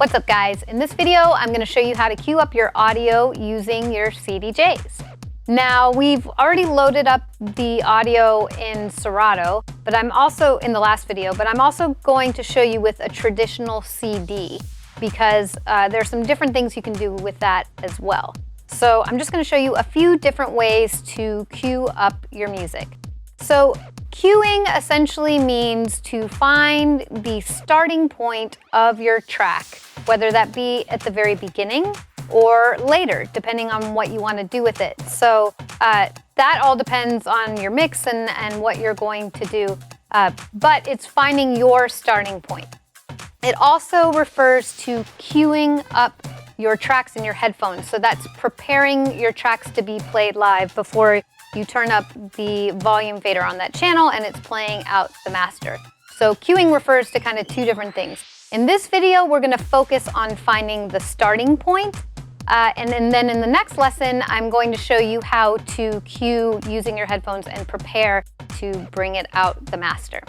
What's up guys? In this video, I'm going to show you how to queue up your audio using your CDJs. Now, we've already loaded up the audio in Serato, but I'm also in the last video, but I'm also going to show you with a traditional CD because there's some different things you can do with that as well. So I'm just going to show you a few different ways to queue up your music. So queuing essentially means to find the starting point of your track, whether that be at the very beginning or later, depending on what you want to do with it. So that all depends on your mix and what you're going to do, but it's finding your starting point. It also refers to queuing up your tracks in your headphones. So that's preparing your tracks to be played live before you turn up the volume fader on that channel and it's playing out the master. So queuing refers to kind of two different things. In this video, we're going to focus on finding the starting point. And then in the next lesson, I'm going to show you how to queue using your headphones and prepare to bring it out the master.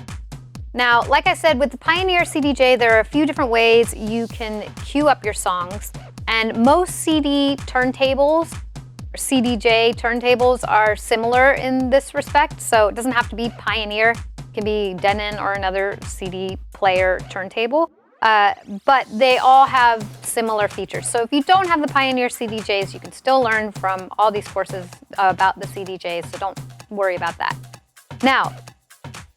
Now, like I said, with the Pioneer CDJ, there are a few different ways you can queue up your songs. And most CD turntables, or CDJ turntables, are similar in this respect. So it doesn't have to be Pioneer. It can be Denon or another CD player turntable. But they all have similar features. So if you don't have the Pioneer CDJs, you can still learn from all these courses about the CDJs, so don't worry about that. Now,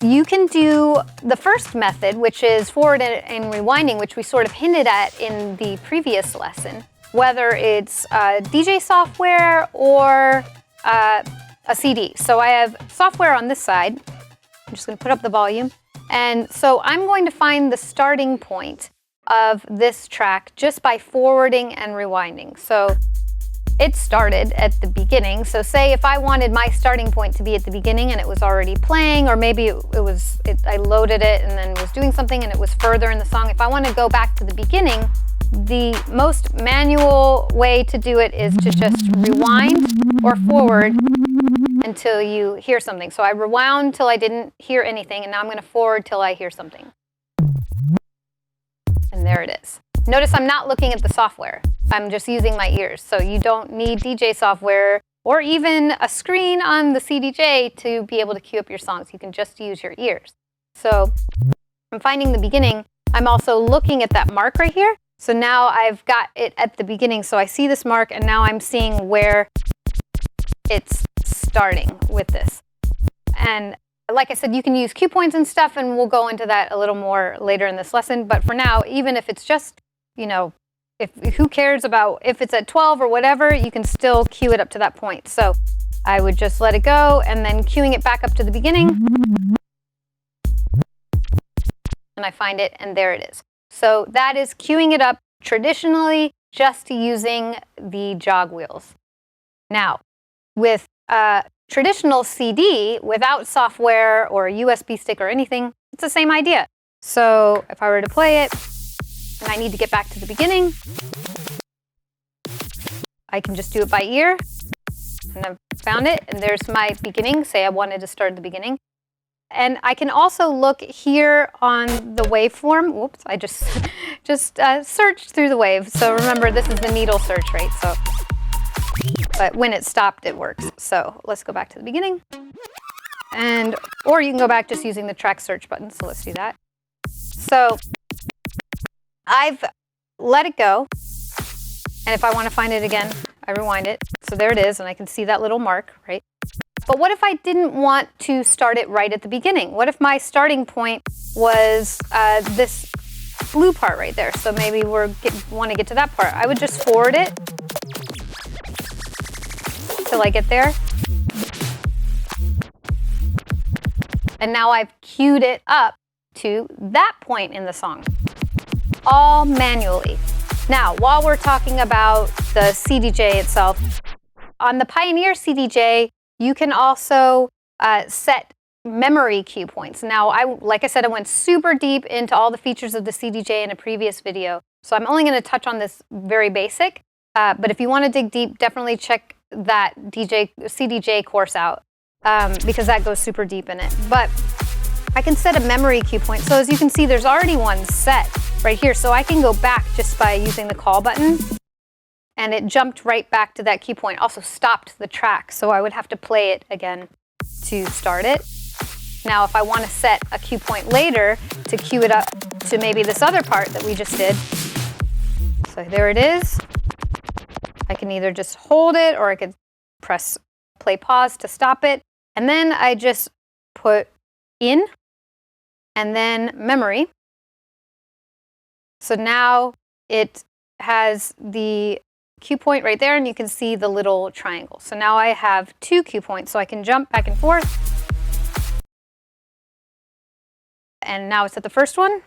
you can do the first method, which is forward and rewinding, which we sort of hinted at in the previous lesson, whether it's DJ software or a CD. So I have software on this side. I'm just going to put up the volume. And so I'm going to find the starting point of this track just by forwarding and rewinding. So it started at the beginning. So say if I wanted my starting point to be at the beginning and it was already playing, or maybe I loaded it and then was doing something and it was further in the song. If I want to go back to the beginning, the most manual way to do it is to just rewind or forward until you hear something. So I rewound till I didn't hear anything, and now I'm going to forward till I hear something. And there it is. Notice I'm not looking at the software. I'm just using my ears. So you don't need DJ software or even a screen on the CDJ to be able to queue up your songs. You can just use your ears. So I'm finding the beginning. I'm also looking at that mark right here. So now I've got it at the beginning. So I see this mark, and now I'm seeing where it's starting with this. And like I said, you can use cue points and stuff, and we'll go into that a little more later in this lesson. But for now, even if it's just, you know, who cares about if it's at 12 or whatever, you can still queue it up to that point. So I would just let it go and then queuing it back up to the beginning. And I find it, and there it is. So that is queuing it up traditionally just using the jog wheels. Now, with traditional CD, without software or a USB stick or anything, it's the same idea. So if I were to play it, and I need to get back to the beginning, I can just do it by ear. And I've found it, and there's my beginning. Say I wanted to start at the beginning. And I can also look here on the waveform. Whoops, I just searched through the wave. So remember, this is the needle search, right? So, but when it stopped, it works. So let's go back to the beginning. Or you can go back just using the track search button. So let's do that. So I've let it go. And if I want to find it again, I rewind it. So there it is, and I can see that little mark, right? But what if I didn't want to start it right at the beginning? What if my starting point was this blue part right there? So maybe want to get to that part. I would just forward it till I get there. And now I've queued it up to that point in the song, all manually. Now, while we're talking about the CDJ itself, on the Pioneer CDJ, you can also set memory cue points. Now, like I said, I went super deep into all the features of the CDJ in a previous video, so I'm only going to touch on this very basic. But if you want to dig deep, definitely check that CDJ course out because that goes super deep in it. But I can set a memory cue point. So as you can see, there's already one set. right here. So I can go back just by using the call button, and it jumped right back to that cue point. Also stopped the track, so I would have to play it again to start it. Now, if I want to set a cue point later to cue it up to maybe this other part that we just did, so there it is. I can either just hold it or I could press play pause to stop it. And then I just put in and then memory. So now it has the cue point right there, and you can see the little triangle. So now I have 2 cue points, so I can jump back and forth. And now it's at the first one,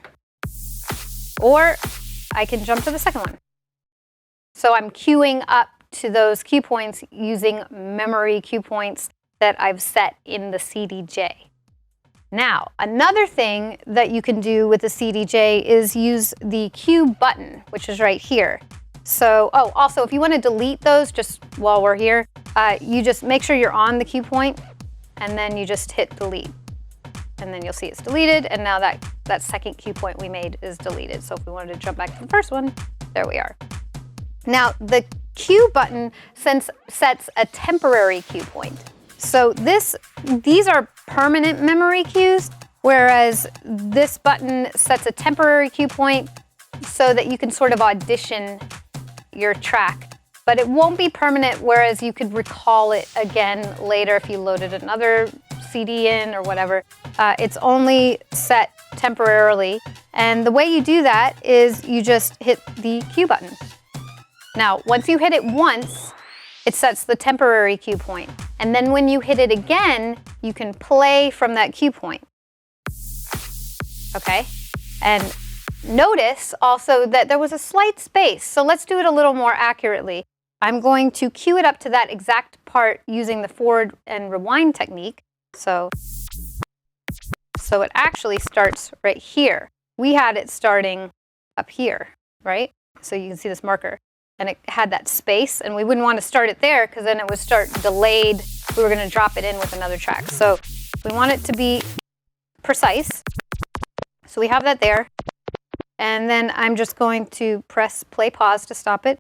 or I can jump to the second one. So I'm queuing up to those cue points using memory cue points that I've set in the CDJ. Now, another thing that you can do with the CDJ is use the cue button, which is right here. So, oh, also, if you want to delete those just while we're here, you just make sure you're on the cue point, and then you just hit delete. And then you'll see it's deleted, and now that second cue point we made is deleted. So if we wanted to jump back to the first one, there we are. Now, the cue button sets a temporary cue point. So these are permanent memory cues, whereas this button sets a temporary cue point so that you can sort of audition your track. But it won't be permanent, whereas you could recall it again later if you loaded another CD in or whatever. It's only set temporarily. And the way you do that is you just hit the cue button. Now, once you hit it once, it sets the temporary cue point. And then when you hit it again, you can play from that cue point. Okay? And notice also that there was a slight space. So let's do it a little more accurately. I'm going to cue it up to that exact part using the forward and rewind technique. So it actually starts right here. We had it starting up here, right? So you can see this marker. And it had that space, and we wouldn't want to start it there because then it would start delayed. We were going to drop it in with another track. So we want it to be precise. So we have that there. And then I'm just going to press play pause to stop it.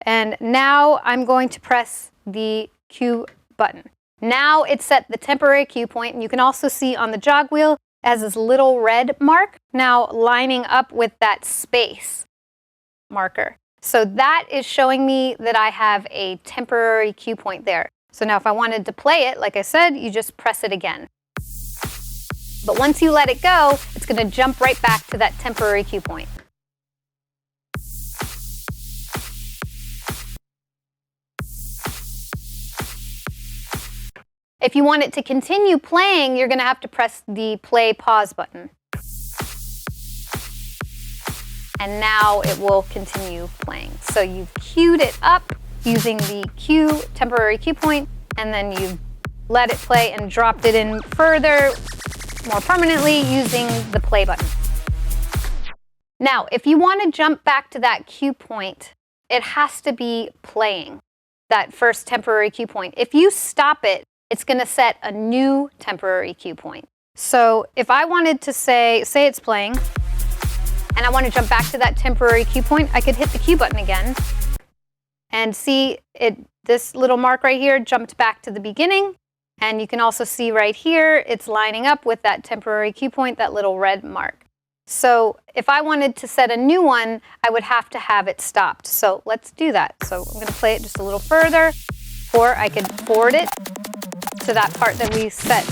And now I'm going to press the cue button. Now it's set the temporary cue point, and you can also see on the jog wheel it has this little red mark now lining up with that space marker. So that is showing me that I have a temporary cue point there. So now if I wanted to play it, like I said, you just press it again. But once you let it go, it's going to jump right back to that temporary cue point. If you want it to continue playing, you're going to have to press the play pause button. And now it will continue playing. So you've queued it up using the temporary cue point, and then you let it play and dropped it in further, more permanently, using the play button. Now, if you want to jump back to that cue point, it has to be playing, that first temporary cue point. If you stop it, it's going to set a new temporary cue point. So if I wanted to say it's playing, and I want to jump back to that temporary cue point, I could hit the cue button again and see this little mark right here jumped back to the beginning. And you can also see right here, it's lining up with that temporary cue point, that little red mark. So if I wanted to set a new one, I would have to have it stopped. So let's do that. So I'm going to play it just a little further, or I could forward it to that part that we set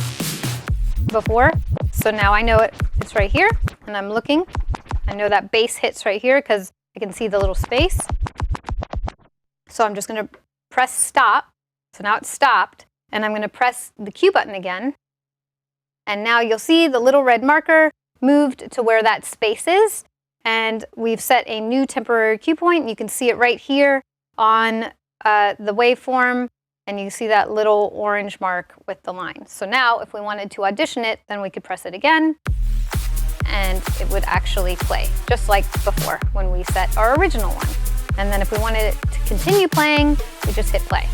before. So now I know it's right here, and I'm looking. I know that bass hits right here because I can see the little space. So I'm just going to press stop. So now it's stopped, and I'm going to press the cue button again. And now you'll see the little red marker moved to where that space is, and we've set a new temporary cue point. You can see it right here on the waveform, and you see that little orange mark with the line. So now if we wanted to audition it, then we could press it again, and it would actually play, just like before when we set our original one. And then if we wanted it to continue playing, we just hit play.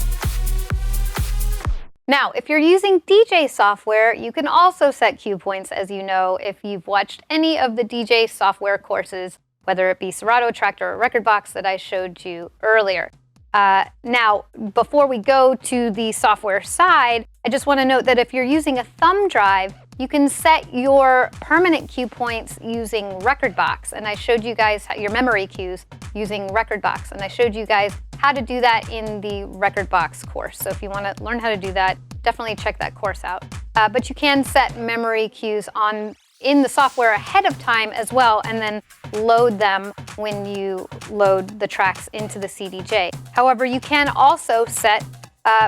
Now, if you're using DJ software, you can also set cue points, as you know, if you've watched any of the DJ software courses whether it be Serato, Tractor, or Record Box that I showed you earlier. Now, before we go to the software side, I just want to note that if you're using a thumb drive, you can set your permanent cue points using Record Box. And I showed you guys your memory cues using Record Box. And I showed you guys how to do that in the Record Box course. So if you want to learn how to do that, definitely check that course out. But you can set memory cues in the software ahead of time as well, and then load them when you load the tracks into the CDJ. However, you can also set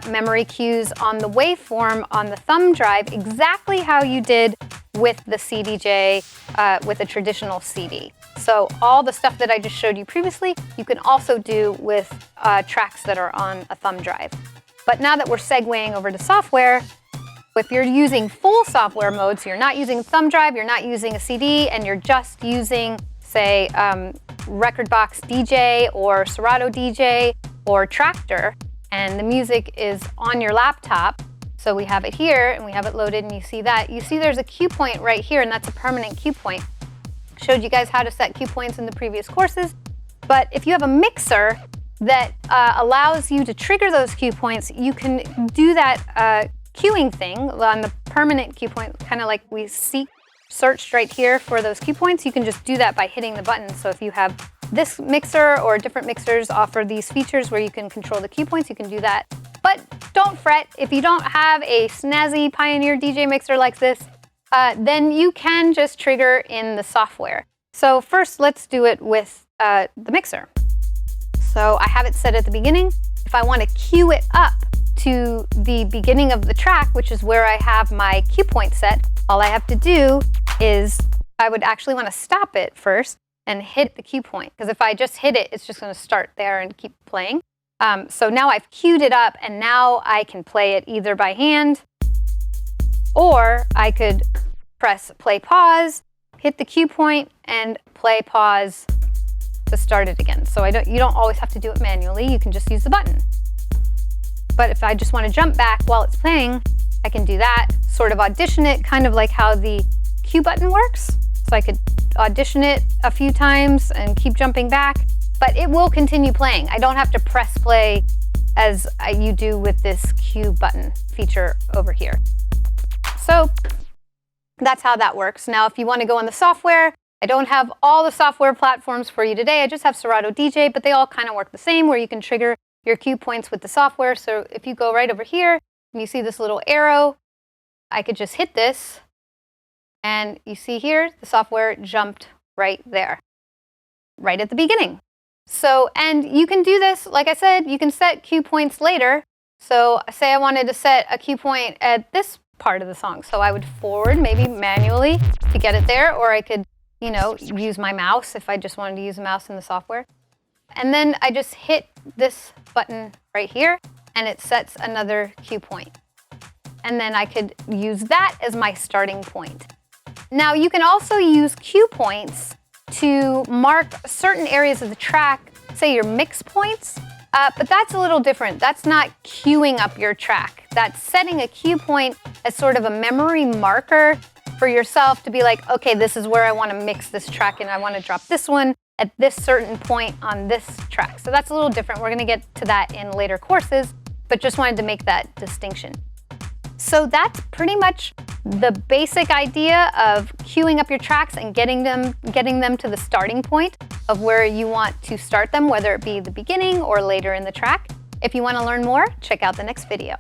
memory cues on the waveform on the thumb drive exactly how you did with the CDJ with a traditional CD. So all the stuff that I just showed you previously, you can also do with tracks that are on a thumb drive. But now that we're segueing over to software, if you're using full software mode, so you're not using a thumb drive, you're not using a CD, and you're just using, say, Record Box DJ or Serato DJ or Tractor, and the music is on your laptop, so we have it here and we have it loaded, and you see that. You see there's a cue point right here, and that's a permanent cue point. Showed you guys how to set cue points in the previous courses, but if you have a mixer that allows you to trigger those cue points, you can do that queuing thing on the permanent cue point, kind of like we searched right here for those cue points. You can just do that by hitting the button. So if you have this mixer or different mixers offer these features where you can control the cue points, you can do that. But don't fret, if you don't have a snazzy Pioneer DJ mixer like this, then you can just trigger in the software. So first, let's do it with the mixer. So I have it set at the beginning. If I want to cue it up to the beginning of the track, which is where I have my cue point set, all I have to do is I would actually want to stop it first and hit the cue point, because if I just hit it, it's just going to start there and keep playing. So now I've queued it up, and now I can play it either by hand, or I could press play pause, hit the cue point, and play pause to start it again. So you don't always have to do it manually, you can just use the button. But if I just want to jump back while it's playing, I can do that, sort of audition it, kind of like how the cue button works. So I could audition it a few times and keep jumping back, but it will continue playing. I don't have to press play as you do with this cue button feature over here. So that's how that works. Now, if you want to go on the software, I don't have all the software platforms for you today. I just have Serato DJ, but they all kind of work the same, where you can trigger your cue points with the software. So if you go right over here and you see this little arrow, I could just hit this, and you see here the software jumped right there, right at the beginning. So, and you can do this, like I said, you can set cue points later. So say I wanted to set a cue point at this part of the song. So I would forward maybe manually to get it there, or I could, use my mouse if I just wanted to use a mouse in the software. And then I just hit this button right here, and it sets another cue point. And then I could use that as my starting point. Now, you can also use cue points to mark certain areas of the track, say your mix points, but that's a little different. That's not queuing up your track. That's setting a cue point as sort of a memory marker for yourself to be like, okay, this is where I want to mix this track, and I want to drop this one at this certain point on this track. So that's a little different. We're going to get to that in later courses, but just wanted to make that distinction. So that's pretty much the basic idea of queuing up your tracks and getting them to the starting point of where you want to start them, whether it be the beginning or later in the track. If you want to learn more, check out the next video.